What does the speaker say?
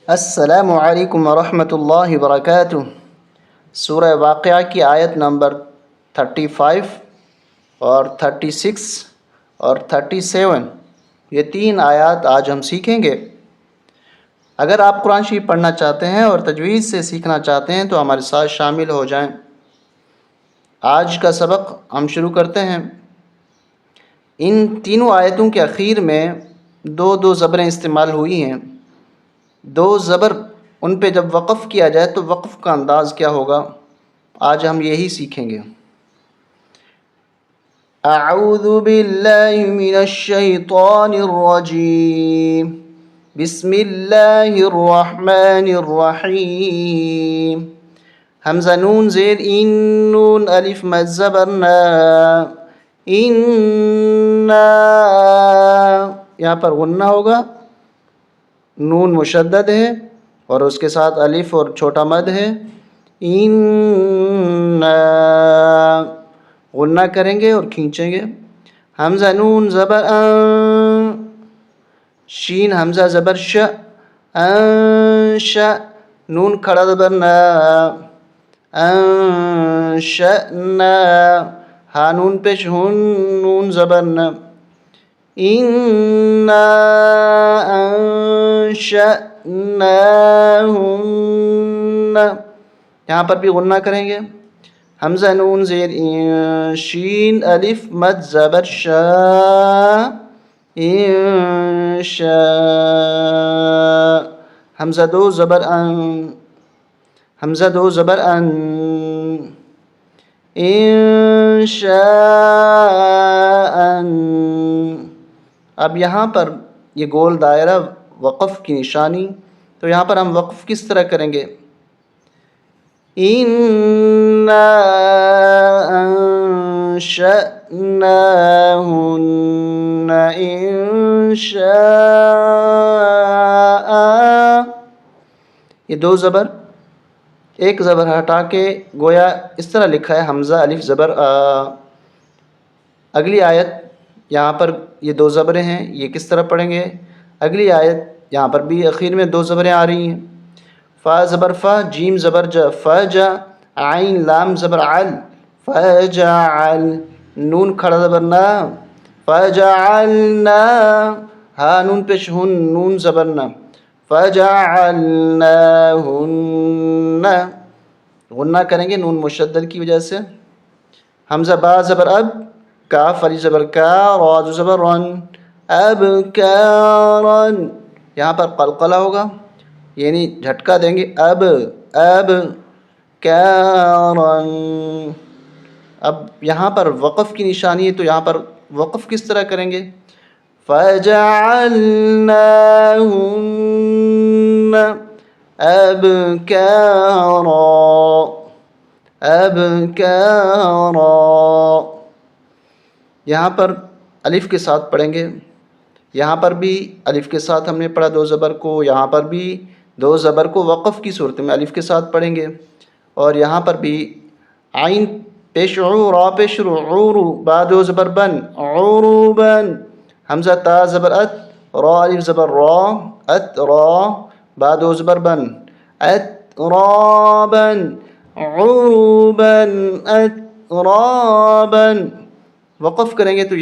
السلام علیکم ورحمۃ اللہ وبرکاتہ۔ سورہ واقعہ کی آیت نمبر 35 اور 36 اور 37، یہ 3 آیات آج ہم سیکھیں گے۔ اگر آپ قرآن شریف پڑھنا چاہتے ہیں اور تجوید سے سیکھنا چاہتے ہیں تو ہمارے ساتھ شامل ہو جائیں۔ آج کا سبق ہم شروع کرتے ہیں۔ ان تینوں آیتوں کے اخیر میں دو زبریں استعمال ہوئی ہیں۔ 2 زبر ان پہ جب وقف کیا جائے تو وقف کا انداز کیا ہوگا، آج ہم یہی سیکھیں گے۔ اعوذ باللہ من الشیطان الرجیم، بسم اللہ الرحمن الرحیم۔ حمزہ نون زیر ان نون الف مد زبر نا، یہاں پر غنہ ہوگا، نون مشدد ہے اور اس کے ساتھ الف اور چھوٹا مد ہے۔ غنہ کریں گے اور کھینچیں گے۔ حمزہ نون زبر شین حمزہ زبر ش، نون کھڑا زبر نا، انشأنا، ہا نون پیش ہن، نون زبر نا، انا انشأناہن، یہاں پر بھی غنہ کریں گے۔ حمزہ نون زیر شین الف مد زبر شا، انشاء، حمزہ 2 زبر ان، حمزہ 2 زبر ان، انشاء۔ اب یہاں پر یہ گول دائرہ وقف کی نشانی، تو یہاں پر ہم وقف کس طرح کریں گے؟ اِنَّا أَنشَأْنَاهُنَّ إِنشَاءً، یہ 2 زبر، ایک زبر ہٹا کے گویا اس طرح لکھا ہے حمزہ الف زبر آ۔ اگلی آیت یہاں پر یہ 2 زبریں ہیں، یہ کس طرح پڑھیں گے؟ اگلی آیت یہاں پر بھی اخیر میں 2 زبریں آ رہی ہیں۔ فا زبر فا، جیم زبر جا، فجا، عین لام زبر عل، فجعل، نون کھڑا زبر نا، فجعلنا، ہا نون پیش ہن، نون زبر نا، فجعلناہن، غنہ کریں گے نون مشدد کی وجہ سے۔ حمزہ با زبر اب، کاف علی زبر کا، را زبر رن، ابکارن، یہاں پر قلقلہ ہوگا، یعنی جھٹکا دیں گے، اب کارن۔ اب یہاں پر وقف کی نشانی ہے، تو یہاں پر وقف کس طرح کریں گے؟ فَجَعَلْنَاهُنَّ أَبْكَارًا، یہاں پر الف کے ساتھ پڑھیں گے۔ یہاں پر بھی الف کے ساتھ ہم نے پڑھا 2 زبر کو، یہاں پر بھی 2 زبر کو وقف کی صورت میں الف کے ساتھ پڑھیں گے، اور یہاں پر بھی عین پیش عو، را پیش رو، عورو، با 2 زبر بن، عروبن، حمزہ تا زبر ات، را الف زبر را، ات را، با 2 زبر بن، اترابن، عروبن، اترابن، وقف کریں گے تو